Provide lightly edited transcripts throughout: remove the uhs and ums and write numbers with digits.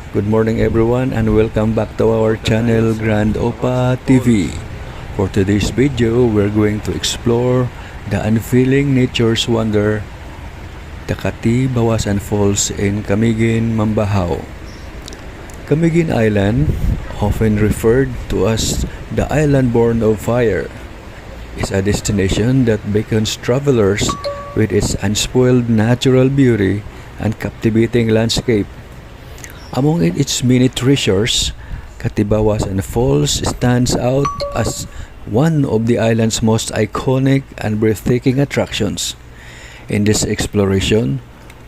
Good morning everyone and welcome back to our channel Grand Opa TV. For today's video, we're going to explore the unveiling nature's wonder, the Katibawasan Falls in Camiguin, Mambajao. Camiguin Island, often referred to as the island born of fire, is a destination that beckons travelers with its unspoiled natural beauty and captivating landscape. Among its many treasures, Katibawasan Falls stands out as one of the island's most iconic and breathtaking attractions. In this exploration,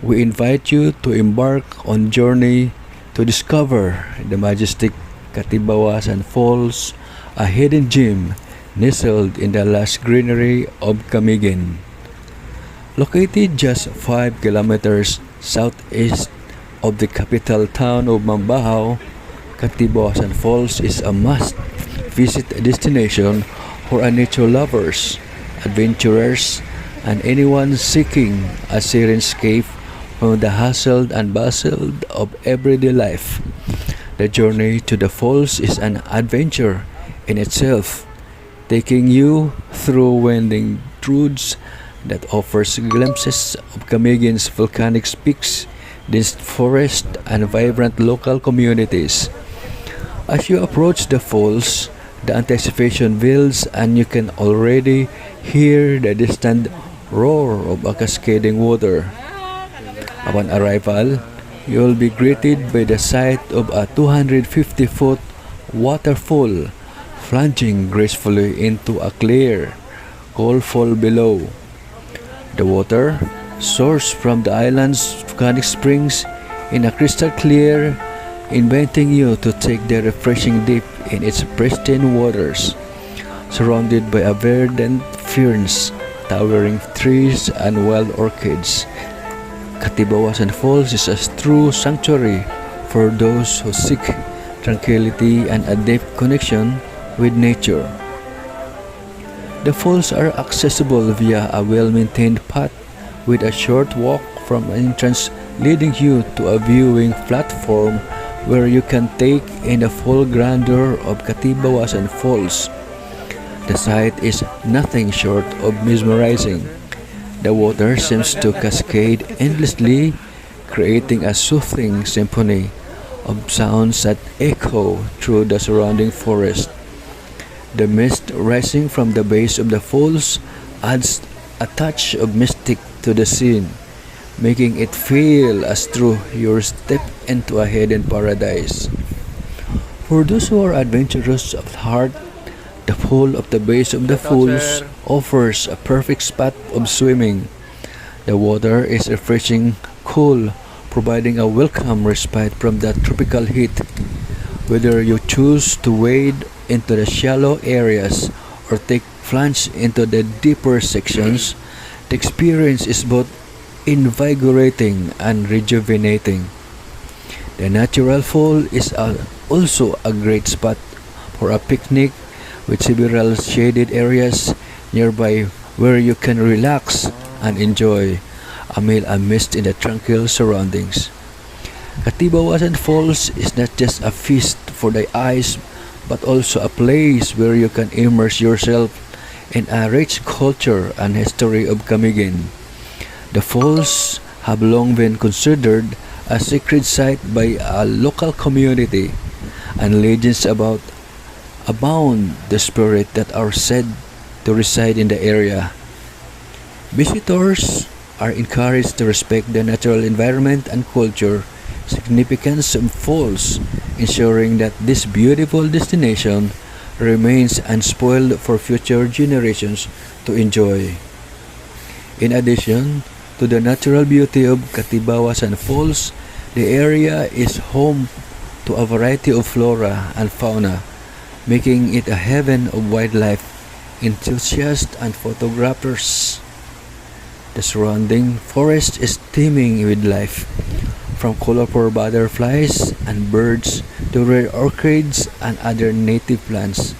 we invite you to embark on a journey to discover the majestic Katibawasan Falls, a hidden gem nestled in the lush greenery of Camiguin. Located just 5 kilometers southeast of the capital town of Mambajao, Katibawasan Falls is a must-visit destination for nature lovers, adventurers, and anyone seeking a serene escape from the hustle and bustle of everyday life. The journey to the falls is an adventure in itself, taking you through winding roads that offers glimpses of Camiguin's volcanic peaks, dense forest, and vibrant local communities. As you approach the falls, the anticipation builds and you can already hear the distant roar of a cascading water. Upon arrival, you will be greeted by the sight of a 250-foot waterfall plunging gracefully into a clear, cold fall below. The water, sourced from the island's volcanic springs in a crystal clear, inviting you to take the refreshing dip in its pristine waters. Surrounded by a verdant ferns, towering trees, and wild orchids, Katibawasan Falls is a true sanctuary for those who seek tranquility and a deep connection with nature. The falls are accessible via a well-maintained path with a short walk from an entrance leading you to a viewing platform where you can take in the full grandeur of Katibawasan Falls. The sight is nothing short of mesmerizing. The water seems to cascade endlessly, creating a soothing symphony of sounds that echo through the surrounding forest. The mist rising from the base of the falls adds a touch of mystic to the scene, making it feel as though you're stepped into a hidden paradise. For those who are adventurous at heart, the pool at the base of the falls offers a perfect spot of swimming. The water is refreshing cool, providing a welcome respite from the tropical heat. Whether you choose to wade into the shallow areas or take plunge into the deeper sections, the experience is both invigorating and rejuvenating. The natural fall is also a great spot for a picnic with several shaded areas nearby where you can relax and enjoy a meal amidst in the tranquil surroundings. Katibawasan Falls is not just a feast for the eyes but also a place where you can immerse yourself in a rich culture and history of Camiguin. The falls have long been considered a sacred site by a local community, and legends about abound the spirits that are said to reside in the area. Visitors are encouraged to respect the natural environment and culture significance of falls, ensuring that this beautiful destination remains unspoiled for future generations to enjoy. In addition to the natural beauty of Katibawasan Falls, the area is home to a variety of flora and fauna, making it a heaven of wildlife enthusiasts and photographers. The surrounding forest is teeming with life, from colorful butterflies and birds to rare orchids and other native plants.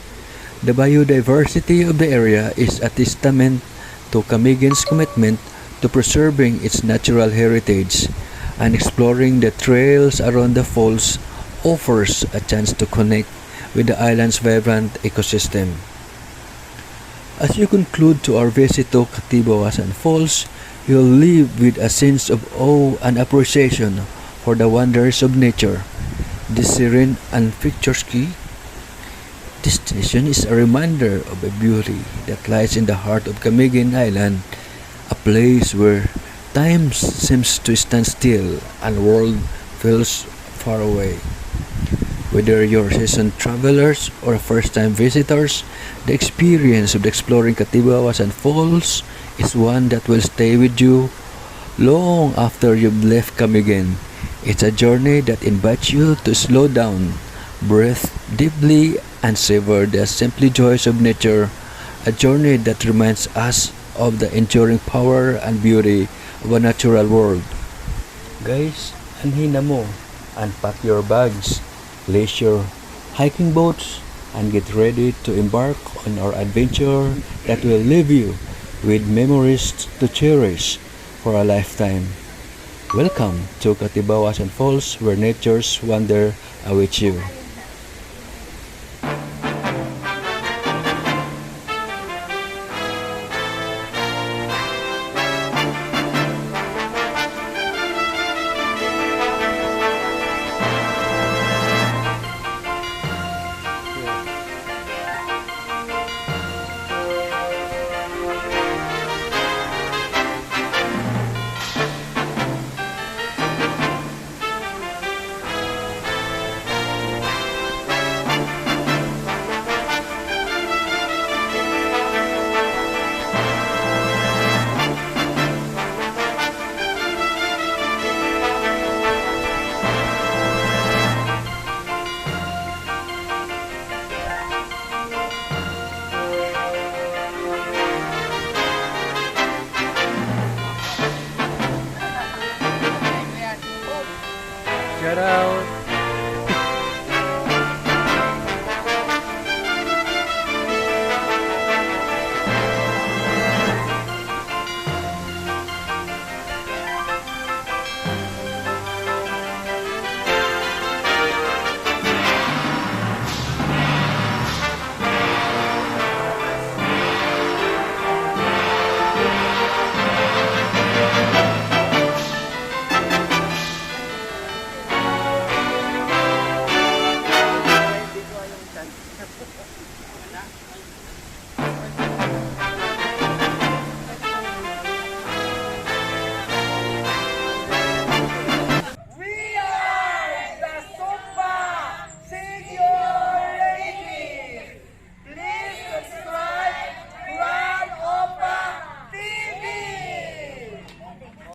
The biodiversity of the area is a testament to Camiguin's commitment to preserving its natural heritage, and exploring the trails around the falls offers a chance to connect with the island's vibrant ecosystem. As you conclude to our visit to Katibawasan Falls, you'll leave with a sense of awe and appreciation for the wonders of nature. This serene and picturesque destination is a reminder of a beauty that lies in the heart of Camiguin Island, a place where time seems to stand still and world feels far away. Whether you're seasoned travelers or first-time visitors, the experience of exploring Katibawasan Falls is one that will stay with you long after you've left Camiguin. It's a journey that invites you to slow down, breathe deeply, and savor the simple joys of nature. A journey that reminds us of the enduring power and beauty of a natural world. Guys, anhin na mo. Unpack your bags, lace your hiking boots, and get ready to embark on our adventure that will leave you with memories to cherish for a lifetime. Welcome to Katibawasan Falls, where nature's wonder awaits you. Shout out!